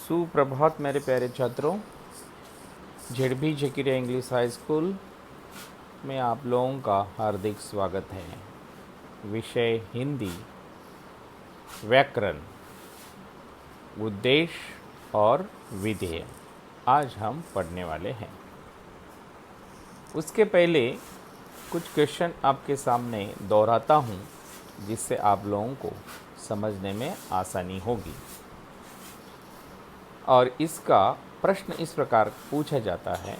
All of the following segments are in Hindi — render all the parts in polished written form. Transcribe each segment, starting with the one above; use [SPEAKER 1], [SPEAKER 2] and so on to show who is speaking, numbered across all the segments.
[SPEAKER 1] सुप्रभात मेरे प्यारे छात्रों। जेडबी जकीरिया इंग्लिश हाई स्कूल में आप लोगों का हार्दिक स्वागत है। विषय हिंदी, व्याकरण, उद्देश्य और विधेय आज हम पढ़ने वाले हैं। उसके पहले कुछ क्वेश्चन आपके सामने दोहराता हूँ, जिससे आप लोगों को समझने में आसानी होगी। और इसका प्रश्न इस प्रकार पूछा जाता है,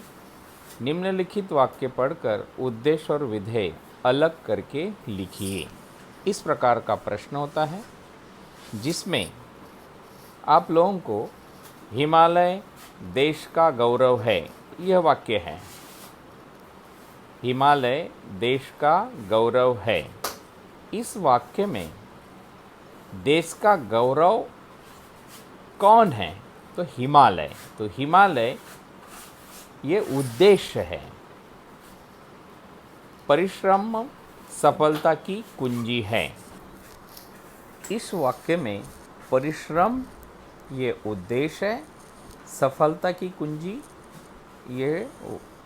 [SPEAKER 1] निम्नलिखित वाक्य पढ़कर उद्देश्य और विधेय अलग करके लिखिए। इस प्रकार का प्रश्न होता है, जिसमें आप लोगों को हिमालय देश का गौरव है, यह वाक्य है। हिमालय देश का गौरव है। इस वाक्य में देश का गौरव कौन है? तो हिमालय। तो हिमालय ये उद्देश्य है। परिश्रम सफलता की कुंजी है। इस वाक्य में परिश्रम ये उद्देश्य है, सफलता की कुंजी ये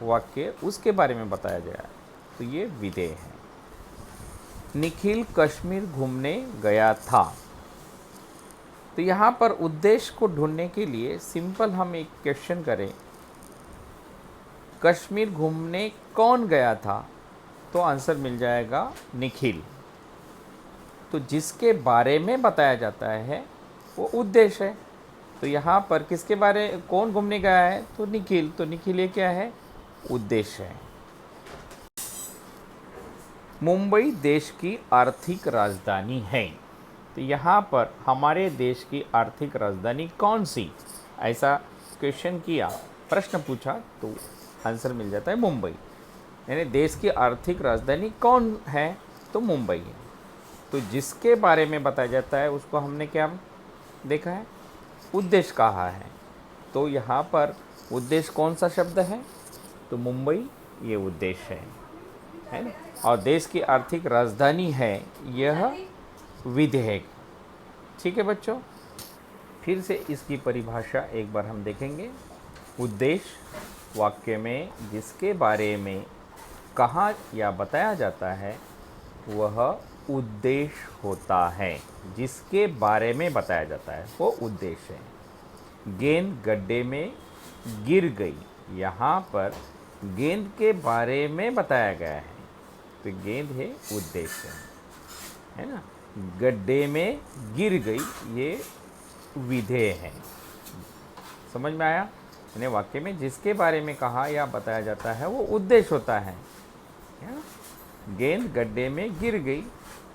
[SPEAKER 1] वाक्य उसके बारे में बताया गया है, तो ये विधेय है। निखिल कश्मीर घूमने गया था। तो यहाँ पर उद्देश्य को ढूंढने के लिए सिंपल हम एक क्वेश्चन करें, कश्मीर घूमने कौन गया था? तो आंसर मिल जाएगा निखिल। तो जिसके बारे में बताया जाता है वो उद्देश्य है। तो यहाँ पर किसके बारे, कौन घूमने गया है? तो निखिल। तो निखिल ये क्या है? उद्देश्य है। मुंबई देश की आर्थिक राजधानी है। तो यहाँ पर हमारे देश की आर्थिक राजधानी कौन सी? ऐसा क्वेश्चन किया, प्रश्न पूछा, तो आंसर मिल जाता है मुंबई। यानी देश की आर्थिक राजधानी कौन है? तो मुंबई है। तो जिसके बारे में बताया जाता है उसको हमने क्या देखा है? उद्देश्य कहा है। तो यहाँ पर उद्देश्य कौन सा शब्द है? तो मुंबई ये उद्देश्य है ना। और देश की आर्थिक राजधानी है यह विधेयक। ठीक है बच्चों, फिर से इसकी परिभाषा एक बार हम देखेंगे। उद्देश्य वाक्य में जिसके बारे में कहा या बताया जाता है वह उद्देश्य होता है। जिसके बारे में बताया जाता है वो उद्देश्य है। गेंद गड्ढे में गिर गई। यहाँ पर गेंद के बारे में बताया गया है, तो गेंद है उद्देश्य है ना। गड्ढे में गिर गई ये विधेय है। समझ में आया? यानी वाक्य में जिसके बारे में कहा या बताया जाता है वो उद्देश्य होता है। गेंद गड्ढे में गिर गई,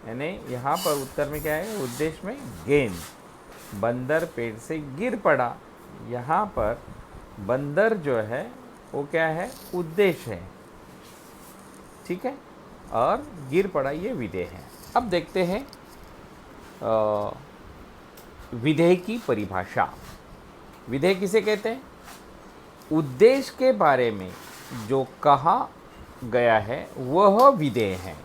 [SPEAKER 1] यानी यहाँ पर उत्तर में क्या है? उद्देश्य में गेंद। बंदर पेड़ से गिर पड़ा। यहाँ पर बंदर जो है वो क्या है? उद्देश्य है। ठीक है, और गिर पड़ा ये विधेय है। अब देखते हैं विधेय की परिभाषा। विधेय किसे कहते हैं? उद्देश्य के बारे में जो कहा गया है वह विधेय है।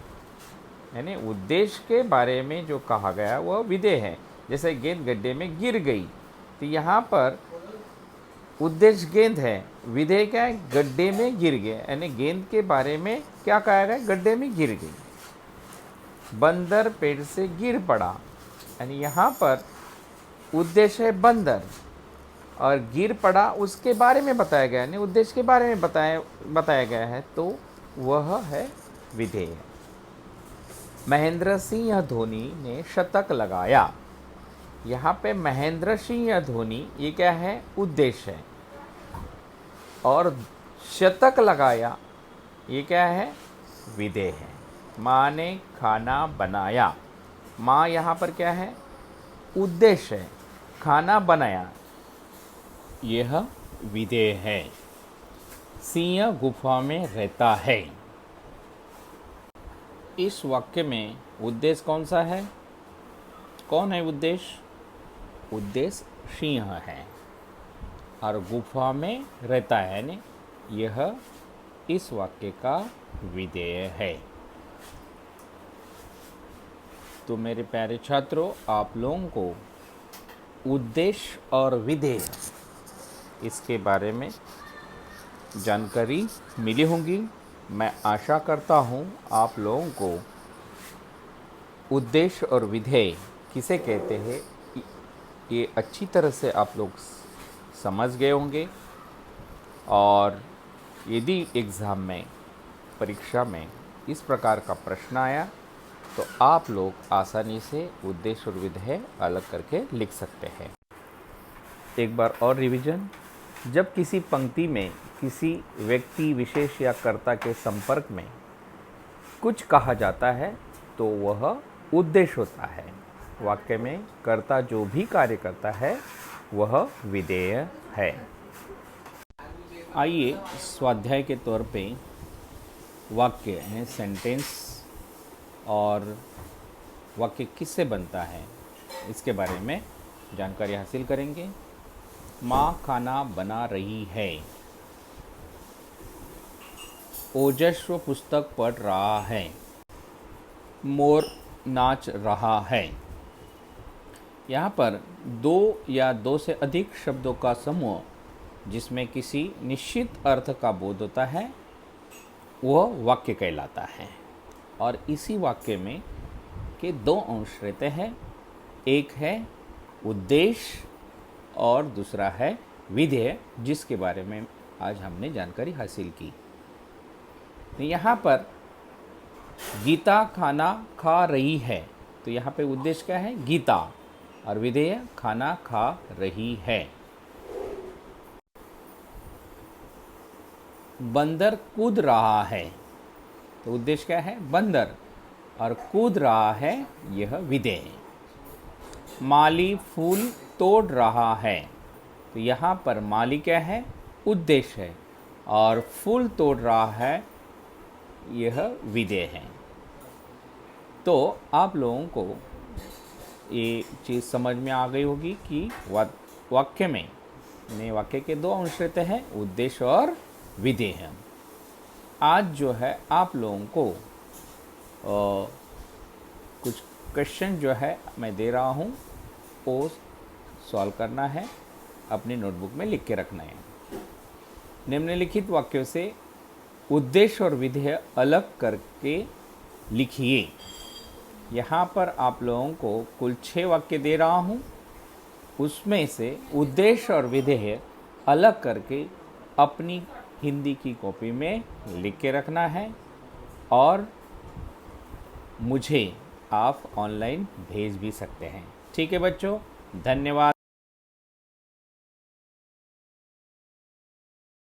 [SPEAKER 1] यानी उद्देश्य के बारे में जो कहा गया वह विधेय है। जैसे गेंद गड्ढे में गिर गई, तो यहाँ पर उद्देश्य गेंद है, विधेय क्या है? गड्ढे में गिर गया। यानी गेंद के बारे में क्या कहा गया? गड्ढे में गिर गई। बंदर पेड़ से गिर पड़ा, यानी यहाँ पर उद्देश्य है बंदर, और गिर पड़ा उसके बारे में बताया गया, यानी उद्देश्य के बारे में बताया गया है, तो वह है विधेय। महेंद्र सिंह धोनी ने शतक लगाया। यहाँ पे महेंद्र सिंह धोनी ये क्या है? उद्देश्य है। और शतक लगाया ये क्या है? विधेय है। माँ ने खाना बनाया। माँ यहाँ पर क्या है? उद्देश्य है। खाना बनाया यह विधेय है। सिंह गुफा में रहता है। इस वाक्य में उद्देश्य कौन सा है? कौन है उद्देश्य? उद्देश्य सिंह है और गुफा में रहता है, यानी यह इस वाक्य का विधेय है। तो मेरे प्यारे छात्रों, आप लोगों को उद्देश्य और विधेय, इसके बारे में जानकारी मिली होंगी। मैं आशा करता हूँ आप लोगों को उद्देश्य और विधेय किसे कहते हैं ये अच्छी तरह से आप लोग समझ गए होंगे। और यदि एग्ज़ाम में, परीक्षा में इस प्रकार का प्रश्न आया तो आप लोग आसानी से उद्देश्य और विधेय अलग करके लिख सकते हैं। एक बार और रिवीजन। जब किसी पंक्ति में किसी व्यक्ति विशेष या कर्ता के संपर्क में कुछ कहा जाता है तो वह उद्देश्य होता है। वाक्य में कर्ता जो भी कार्य करता है वह विधेय है। आइए स्वाध्याय के तौर पे वाक्य है, सेंटेंस और वाक्य किससे बनता है इसके बारे में जानकारी हासिल करेंगे। माँ खाना बना रही है। ओजस्व पुस्तक पढ़ रहा है। मोर नाच रहा है। यहाँ पर दो या दो से अधिक शब्दों का समूह जिसमें किसी निश्चित अर्थ का बोध होता है वह वाक्य कहलाता है। और इसी वाक्य में के दो अंश रहते हैं, एक है उद्देश्य और दूसरा है विधेय, जिसके बारे में आज हमने जानकारी हासिल की। यहाँ पर गीता खाना खा रही है तो यहाँ पे उद्देश्य क्या है? गीता, और विधेय खाना खा रही है। बंदर कूद रहा है तो उद्देश्य क्या है? बंदर, और कूद रहा है यह विधेय। माली फूल तोड़ रहा है तो यहाँ पर माली क्या है? उद्देश्य है, और फूल तोड़ रहा है यह विधेय है। तो आप लोगों को ये चीज़ समझ में आ गई होगी कि वाक्य में वाक्य के दो अंश रहते हैं, उद्देश्य और विधेय। आज जो है आप लोगों को कुछ क्वेश्चन जो है मैं दे रहा हूँ वो सॉल्व करना है, अपनी नोटबुक में लिख के रखना है। निम्नलिखित वाक्यों से उद्देश्य और विधेय अलग करके लिखिए। यहाँ पर आप लोगों को कुल 6 वाक्य दे रहा हूँ, उसमें से उद्देश्य और विधेय अलग करके अपनी हिंदी की कॉपी में लिख के रखना है और मुझे आप ऑनलाइन भेज भी सकते हैं। ठीक है बच्चों, धन्यवाद।